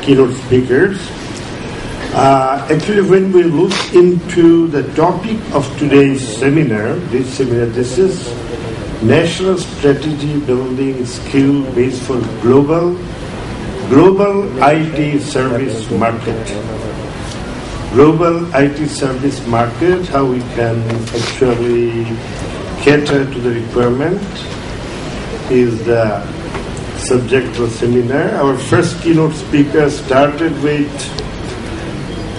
keynote speakers. Actually, when we look into the topic of today's seminar, this is National Strategy Building Skill Base for Global IT Service Market. Global IT service market, how we can actually cater to the requirement is the subject of the seminar. Our first keynote speaker started with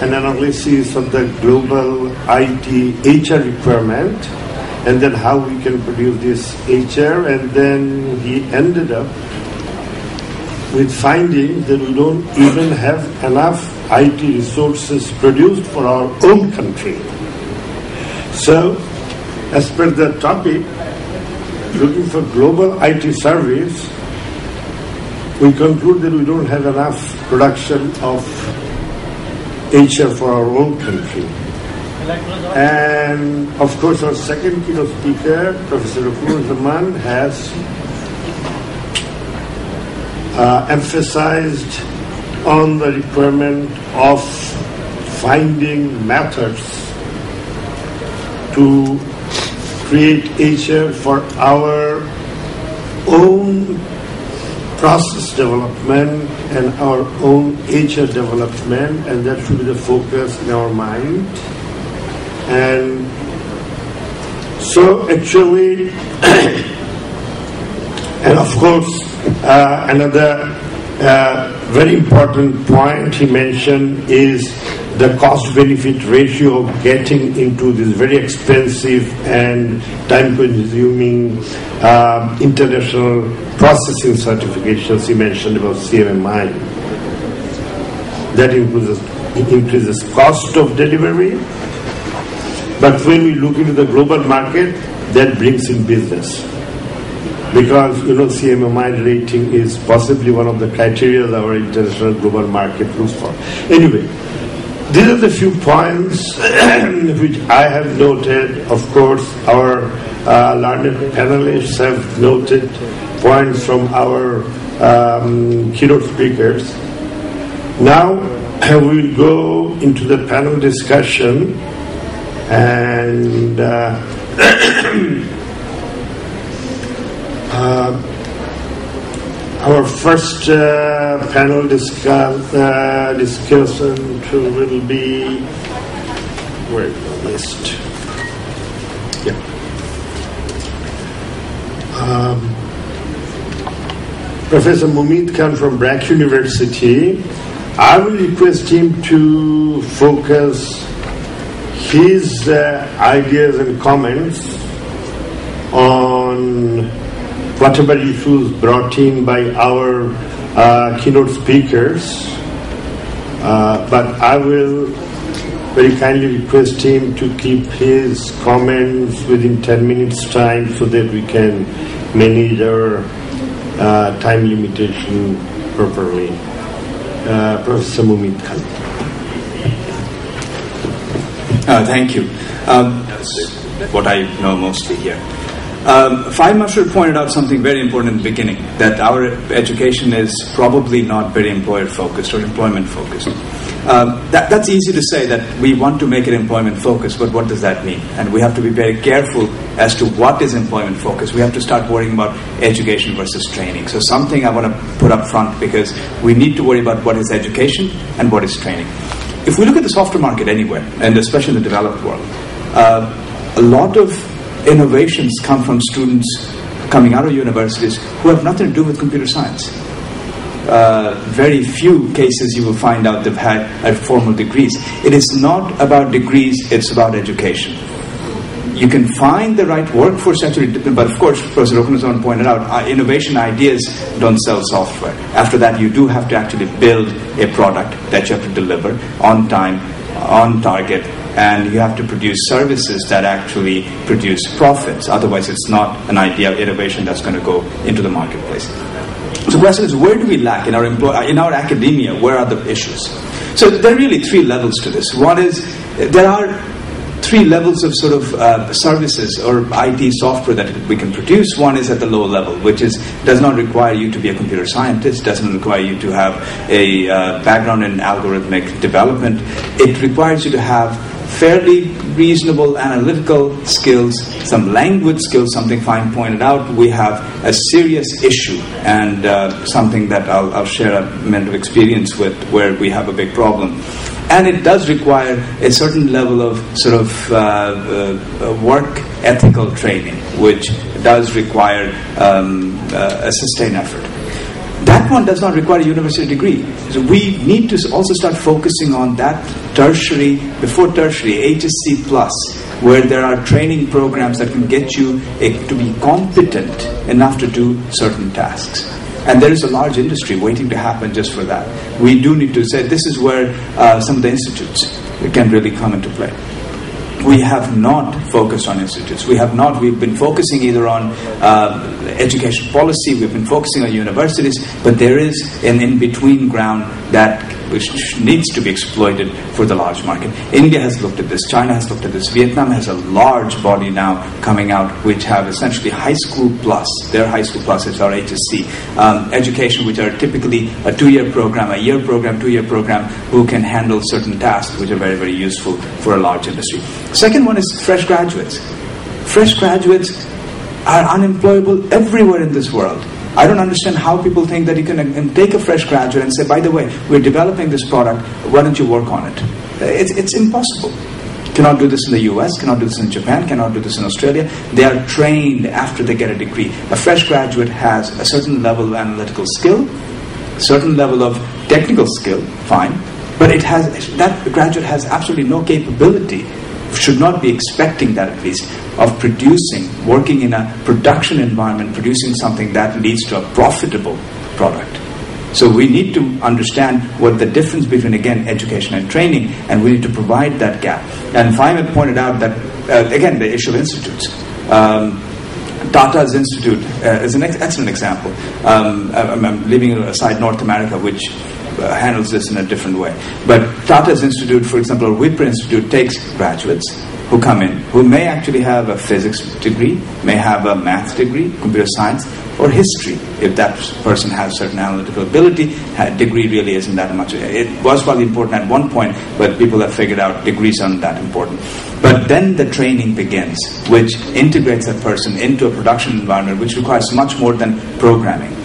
an analysis of the global IT HR requirement and then how we can produce this HR, and then he ended up with finding that we don't even have enough IT resources produced for our own country. So, as per the topic, looking for global IT service, we conclude that we don't have enough production of HR for our own country. And of course, our second keynote speaker, Professor Khoje, has emphasized on the requirement of finding methods to create HR for our own process development and our own HR development, and that should be the focus in our mind. And so actually, and of course, another very important point he mentioned is the cost-benefit ratio of getting into this very expensive and time-consuming international processing certifications. He mentioned about CMMI. That increases cost of delivery. But when we look into the global market, that brings in business. Because, CMMI rating is possibly one of the criteria that our international global market looks for. Anyway, these are the few points which I have noted. Of course, our learned panelists have noted points from our keynote speakers. Now, we will go into the panel discussion, and our first panel discussion will be, where is the list? Yeah. Professor Mumit Khan from Brack University. I will request him to focus his ideas and comments on whatever issues brought in by our keynote speakers, but I will very kindly request him to keep his comments within 10 minutes time so that we can manage our time limitation properly. Professor Mumit Khan. Thank you. What I know mostly here. Fahim Mashur pointed out something very important in the beginning, that our education is probably not very employer-focused or employment-focused. That's easy to say that we want to make it employment-focused, but what does that mean? And we have to be very careful as to what is employment-focused. We have to start worrying about education versus training. So something I want to put up front, because we need to worry about what is education and what is training. If we look at the software market anywhere, and especially in the developed world, a lot of innovations come from students coming out of universities who have nothing to do with computer science. Very few cases you will find out they've had formal degrees. It is not about degrees, it's about education. You can find the right workforce actually, but of course, Professor Okunazon pointed out, innovation ideas don't sell software. After that, you do have to actually build a product that you have to deliver on time, on target, and you have to produce services that actually produce profits. Otherwise, it's not an idea of innovation that's going to go into the marketplace. So the question is, where do we lack in our academia? Where are the issues? So there are really three levels to this. One is, there are three levels of sort of services or IT software that we can produce. One is at the low level, which does not require you to be a computer scientist, doesn't require you to have a background in algorithmic development. It requires you to have fairly reasonable analytical skills, some language skills, something Fine pointed out. We have a serious issue and something that I'll share a minute of experience with where we have a big problem. And it does require a certain level of sort of work ethical training, which does require a sustained effort. That one does not require a university degree. So we need to also start focusing on that tertiary, before tertiary, HSC plus, where there are training programs that can get you to be competent enough to do certain tasks. And there is a large industry waiting to happen just for that. We do need to say this is where some of the institutes can really come into play. We have not focused on institutes. We've been focusing either on education policy, we've been focusing on universities, but there is an in-between ground which needs to be exploited for the large market. India has looked at this, China has looked at this, Vietnam has a large body now coming out which have essentially high school plus. Their high school plus is our HSC. Education which are typically a 2-year program, a year program, 2-year program, who can handle certain tasks which are very, very useful for a large industry. Second one is fresh graduates. Fresh graduates are unemployable everywhere in this world. I don't understand how people think that you can take a fresh graduate and say, by the way, we're developing this product, why don't you work on it? It's impossible. Cannot do this in the US, cannot do this in Japan, cannot do this in Australia. They are trained after they get a degree. A fresh graduate has a certain level of analytical skill, a certain level of technical skill, fine, but that graduate has absolutely no capability, should not be expecting that at least, of working in a production environment, producing something that leads to a profitable product. So we need to understand what the difference between, again, education and training, and we need to provide that gap. And Fahim had pointed out that, again, the issue of institutes. Tata's Institute is an excellent example. I'm leaving aside North America, which handles this in a different way. But Tata's Institute, for example, or Wipro Institute, takes graduates who come in, who may actually have a physics degree, may have a math degree, computer science, or history. If that person has certain analytical ability, degree really isn't that much. It was probably important at one point, but people have figured out degrees aren't that important. But then the training begins, which integrates that person into a production environment, which requires much more than programming.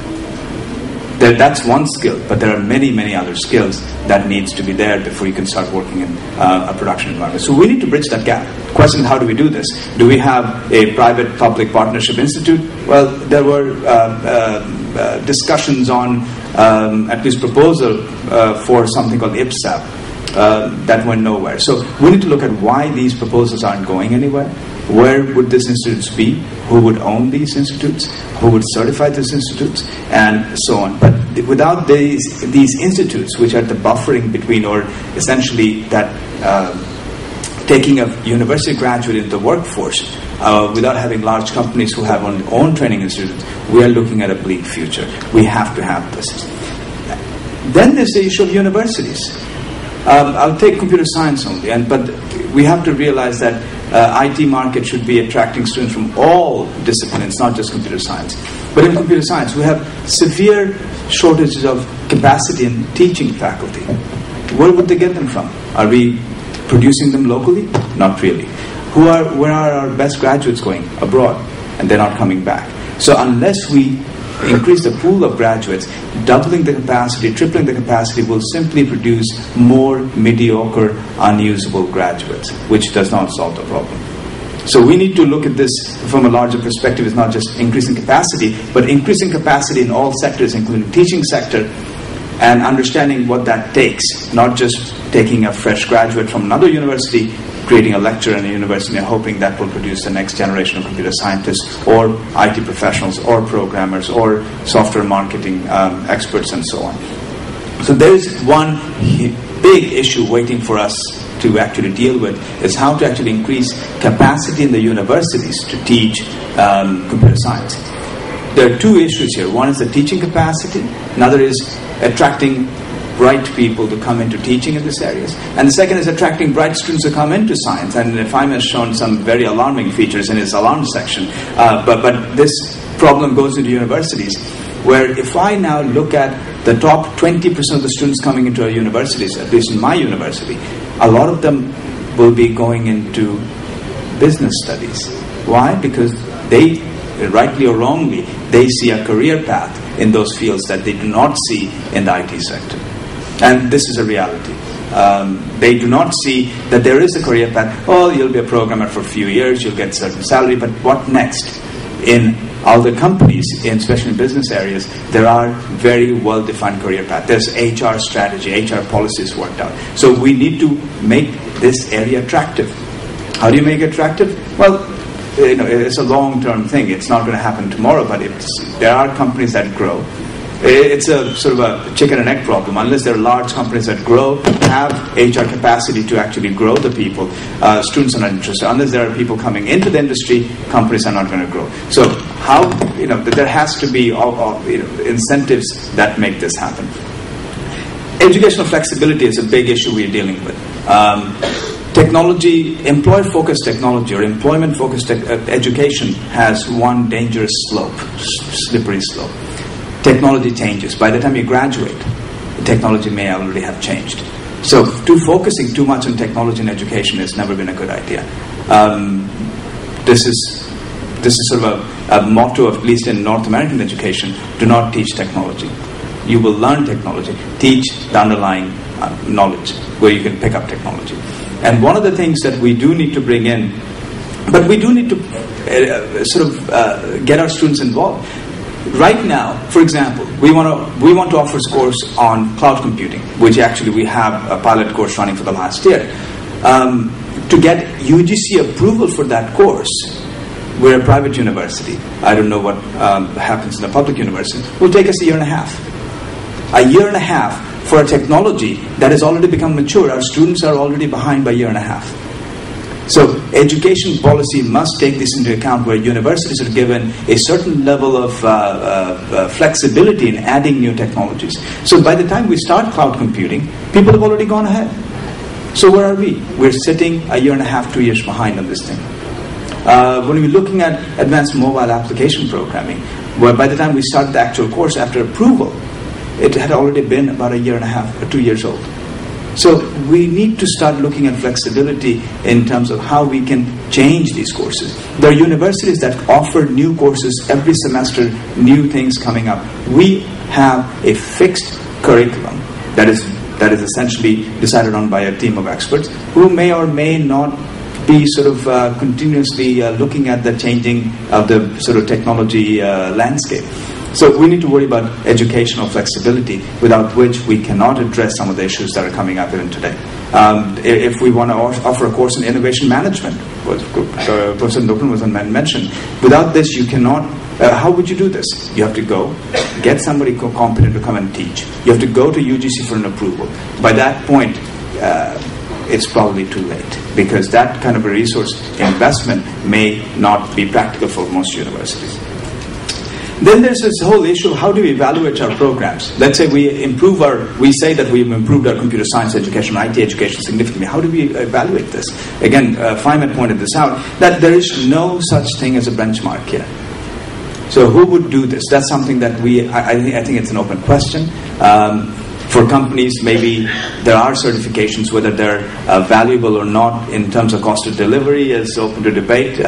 That's one skill, but there are many, many other skills that needs to be there before you can start working in a production environment. So we need to bridge that gap. The question is, how do we do this? Do we have a private-public partnership institute? Well, there were discussions on, at least proposal for something called IPSAP that went nowhere. So we need to look at why these proposals aren't going anywhere. Where would these institutes be? Who would own these institutes? Who would certify these institutes? And so on. But without these institutes, which are the buffering between, or essentially that taking a university graduate into the workforce, without having large companies who have own training institutes, we are looking at a bleak future. We have to have this. Then there's the issue of universities. I'll take computer science only, but we have to realize that IT market should be attracting students from all disciplines, not just computer science. But in computer science, we have severe shortages of capacity in teaching faculty. Where would they get them from? Are we producing them locally? Not really. Where are our best graduates going? Abroad. And they're not coming back. So unless we increase the pool of graduates, doubling the capacity, tripling the capacity will simply produce more mediocre, unusable graduates, which does not solve the problem. So we need to look at this from a larger perspective. It's not just increasing capacity, but increasing capacity in all sectors, including teaching sector, and understanding what that takes, not just taking a fresh graduate from another university, creating a lecturer in a university and hoping that will produce the next generation of computer scientists or IT professionals or programmers or software marketing experts and so on. So there is one big issue waiting for us to actually deal with, is how to actually increase capacity in the universities to teach computer science. There are two issues here. One is the teaching capacity. Another is attracting bright people to come into teaching in these areas. And the second is attracting bright students to come into science. And FIME has shown some very alarming features in its alarm section. But this problem goes into universities, where if I now look at the top 20% of the students coming into our universities, at least in my university, a lot of them will be going into business studies. Why? Because they, rightly or wrongly, they see a career path in those fields that they do not see in the IT sector. And this is a reality. They do not see that there is a career path. Oh, you'll be a programmer for a few years, you'll get a certain salary, but what next? In other companies, especially in business areas, there are very well-defined career paths. There's HR strategy, HR policies worked out. So we need to make this area attractive. How do you make it attractive? Well, it's a long-term thing. It's not going to happen tomorrow, but there are companies that grow. It's a sort of a chicken and egg problem. Unless there are large companies that grow, have HR capacity to actually grow the people, students are not interested. Unless there are people coming into the industry, companies are not going to grow. So how, there has to be incentives that make this happen. Educational flexibility is a big issue we are dealing with. Technology, employer-focused technology or employment-focused education has one dangerous slope, slippery slope. Technology changes. By the time you graduate, the technology may already have changed. So focusing too much on technology in education has never been a good idea. This is sort of a motto, of, at least in North American education: do not teach technology. You will learn technology. Teach the underlying knowledge where you can pick up technology. And one of the things that we do need to bring in, but we do need to get our students involved. Right now, for example, we want to offer a course on cloud computing, which actually we have a pilot course running for the last year. To get UGC approval for that course, we're a private university. I don't know what happens in a public university. It will take us a year and a half. A year and a half for a technology that has already become mature. Our students are already behind by a year and a half. So education policy must take this into account, where universities are given a certain level of flexibility in adding new technologies. So by the time we start cloud computing, people have already gone ahead. So where are we? We're sitting a year and a half, 2 years behind on this thing. When we're looking at advanced mobile application programming, where by the time we start the actual course after approval, it had already been about a year and a half or 2 years old. So we need to start looking at flexibility in terms of how we can change these courses. There are universities that offer new courses every semester, new things coming up. We have a fixed curriculum that is essentially decided on by a team of experts who may or may not be continuously looking at the changing of the technology landscape. So we need to worry about educational flexibility, without which we cannot address some of the issues that are coming up even today. If we want to offer a course in innovation management, what Professor Nopin was mentioned, without this you cannot. How would you do this? You have to go, get somebody competent to come and teach. You have to go to UGC for an approval. By that point, it's probably too late, because that kind of a resource investment may not be practical for most universities. Then there's this whole issue of how do we evaluate our programs. Let's say we say that we've improved our computer science education, IT education significantly. How do we evaluate this? Again, Feynman pointed this out, that there is no such thing as a benchmark here. So who would do this? That's something that I think it's an open question. For companies, maybe there are certifications, whether they're valuable or not in terms of cost of delivery is open to debate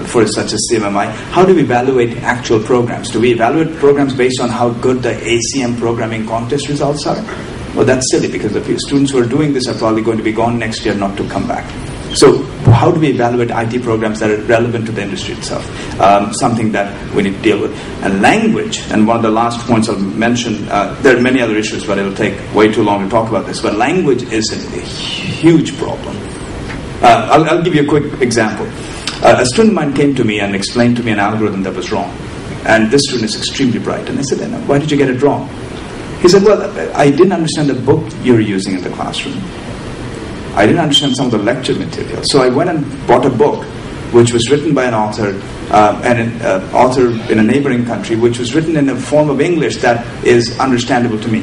for such as CMMI. How do we evaluate actual programs? Do we evaluate programs based on how good the ACM programming contest results are? Well, that's silly, because the students who are doing this are probably going to be gone next year, not to come back. So how do we evaluate IT programs that are relevant to the industry itself? Something that we need to deal with. And language, and one of the last points I'll mention, there are many other issues, but it'll take way too long to talk about this, but language is a huge problem. I'll give you a quick example. A student of mine came to me and explained to me an algorithm that was wrong. And this student is extremely bright. And I said, why did you get it wrong? He said, well, I didn't understand the book you're using in the classroom. I didn't understand some of the lecture material. So I went and bought a book which was written by an author, author in a neighboring country, which was written in a form of English that is understandable to me.